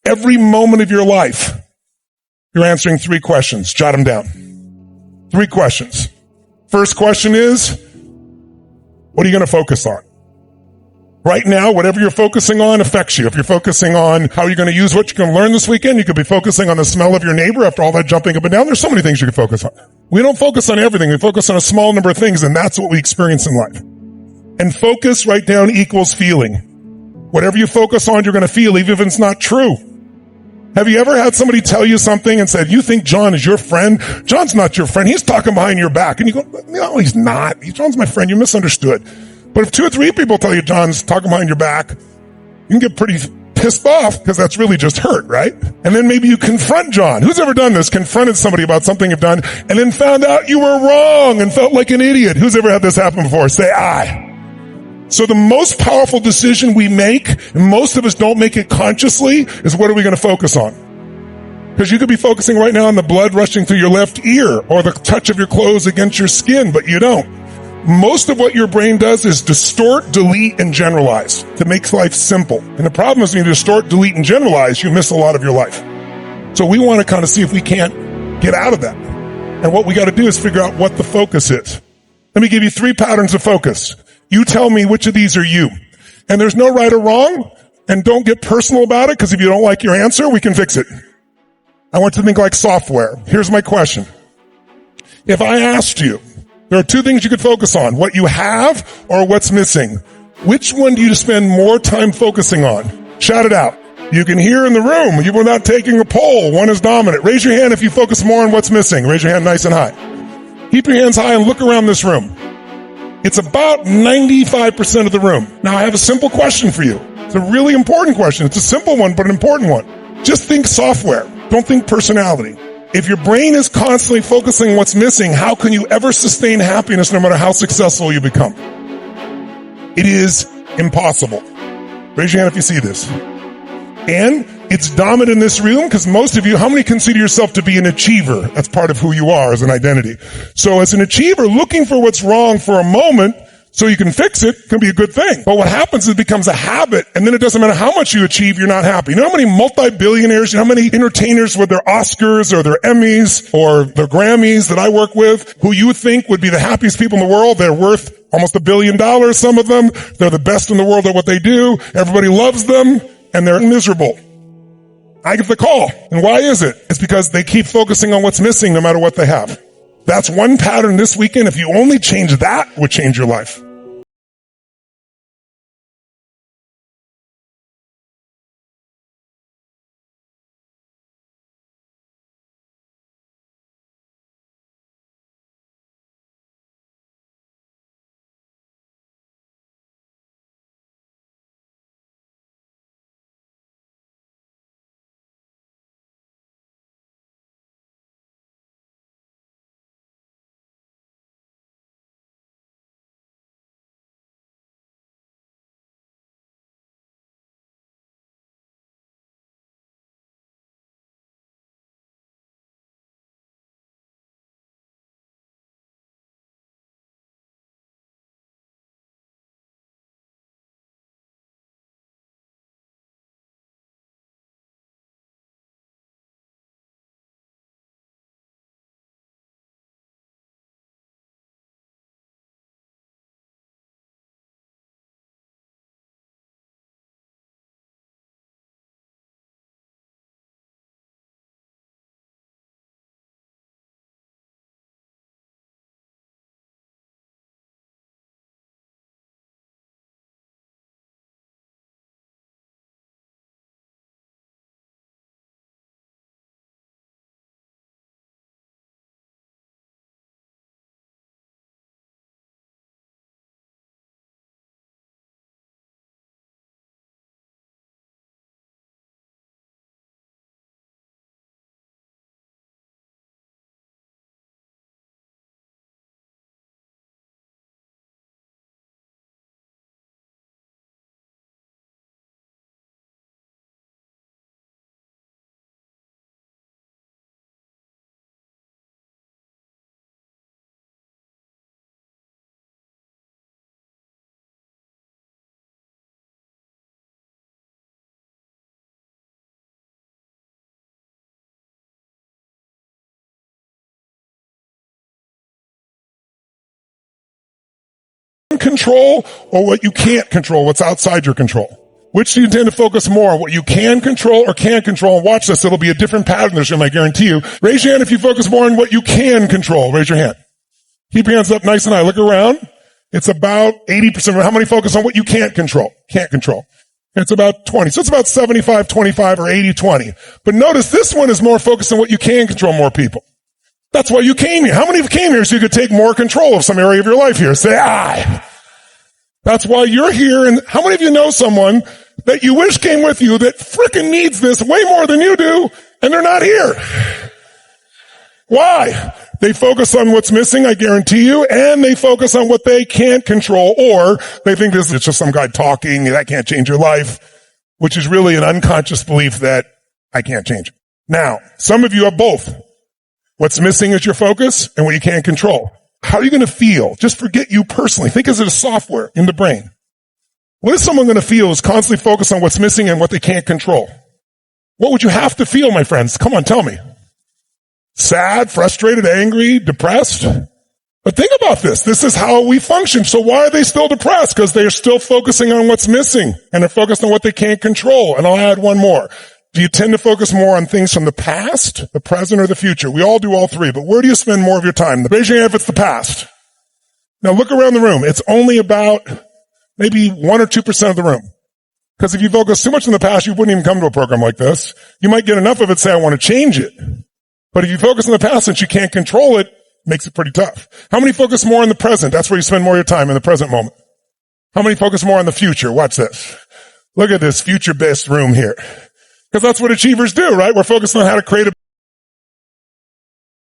Every moment of your life, you're answering 3 questions. Jot them down. 3 questions. First question is, what are you going to focus on? Right now, whatever you're focusing on affects you. If you're focusing on how you're going to use what you're going to learn this weekend, you could be focusing on the smell of your neighbor after all that jumping up and down. There's so many things you can focus on. We don't focus on everything. We focus on a small number of things, and that's what we experience in life. And focus, write down, equals feeling. Whatever you focus on, you're going to feel, even if it's not true. Have you ever had somebody tell you something and said, you think John is your friend? John's not your friend. He's talking behind your back. And you go, no, he's not. John's my friend. You misunderstood. But if 2 or 3 people tell you John's talking behind your back, you can get pretty pissed off because that's really just hurt, right? And then maybe you confront John. Who's ever done this? Confronted somebody about something you've done and then found out you were wrong and felt like an idiot. Who's ever had this happen before? Say I. So the most powerful decision we make, and most of us don't make it consciously, is what are we going to focus on? Because you could be focusing right now on the blood rushing through your left ear or the touch of your clothes against your skin, but you don't. Most of what your brain does is distort, delete, and generalize to make life simple. And the problem is when you distort, delete, and generalize, you miss a lot of your life. So we want to kind of see if we can't get out of that. And what we got to do is figure out what the focus is. Let me give you 3 patterns of focus. You tell me which of these are you. And there's no right or wrong, and don't get personal about it, because if you don't like your answer, we can fix it. I want you to think like software. Here's my question. If I asked you, there are 2 things you could focus on, what you have or what's missing. Which one do you spend more time focusing on? Shout it out. You can hear in the room, even without taking a poll, one is dominant. Raise your hand if you focus more on what's missing. Raise your hand nice and high. Keep your hands high and look around this room. It's about 95% of the room. Now, I have a simple question for you. It's a really important question. It's a simple one, but an important one. Just think software. Don't think personality. If your brain is constantly focusing on what's missing, how can you ever sustain happiness no matter how successful you become? It is impossible. Raise your hand if you see this. And it's dominant in this room because most of you, how many consider yourself to be an achiever? That's part of who you are as an identity. So as an achiever, looking for what's wrong for a moment so you can fix it can be a good thing. But what happens is it becomes a habit, and then it doesn't matter how much you achieve, you're not happy. You know how many multi-billionaires, you know how many entertainers with their Oscars or their Emmys or their Grammys that I work with, who you think would be the happiest people in the world? They're worth almost $1 billion, some of them. They're the best in the world at what they do. Everybody loves them, and they're miserable. I get the call. And why is it? It's because they keep focusing on what's missing no matter what they have. That's one pattern this weekend. If you only change that, would change your life. control or what you can't control, what's outside your control? Which do you tend to focus more on, what you can control or can't control? And watch this, it'll be a different pattern this year, I guarantee you. Raise your hand if you focus more on what you can control. Raise your hand. Keep your hands up nice and high. Look around. It's about 80%. How many focus on what you can't control? Can't control. It's about 20. So it's about 75-25 or 80-20. But notice this one is more focused on what you can control, more people. That's why you came here. How many of you came here so you could take more control of some area of your life here? Say, That's why you're here. And how many of you know someone that you wish came with you that frickin' needs this way more than you do, and they're not here? Why? They focus on what's missing, I guarantee you, and they focus on what they can't control, or they think this is just some guy talking, that can't change your life, which is really an unconscious belief that I can't change it. Now, some of you have both. What's missing is your focus and what you can't control. How are you going to feel? Just forget you personally. Think as a software in the brain. What is someone going to feel who's constantly focused on what's missing and what they can't control? What would you have to feel, my friends? Come on, tell me. Sad, frustrated, angry, depressed? But think about this. This is how we function. So why are they still depressed? Because they're still focusing on what's missing and they're focused on what they can't control. And I'll add one more. Do you tend to focus more on things from the past, the present, or the future? We all do all three, but where do you spend more of your time? Raise your hand if it's the past. Now look around the room. It's only about maybe 1 or 2% of the room. Because if you focus too much on the past, you wouldn't even come to a program like this. You might get enough of it, say, I want to change it. But if you focus on the past, since you can't control it, makes it pretty tough. How many focus more on the present? That's where you spend more of your time, in the present moment. How many focus more on the future? Watch this. Look at this future-based room here. Because that's what achievers do, right? We're focused on how to create a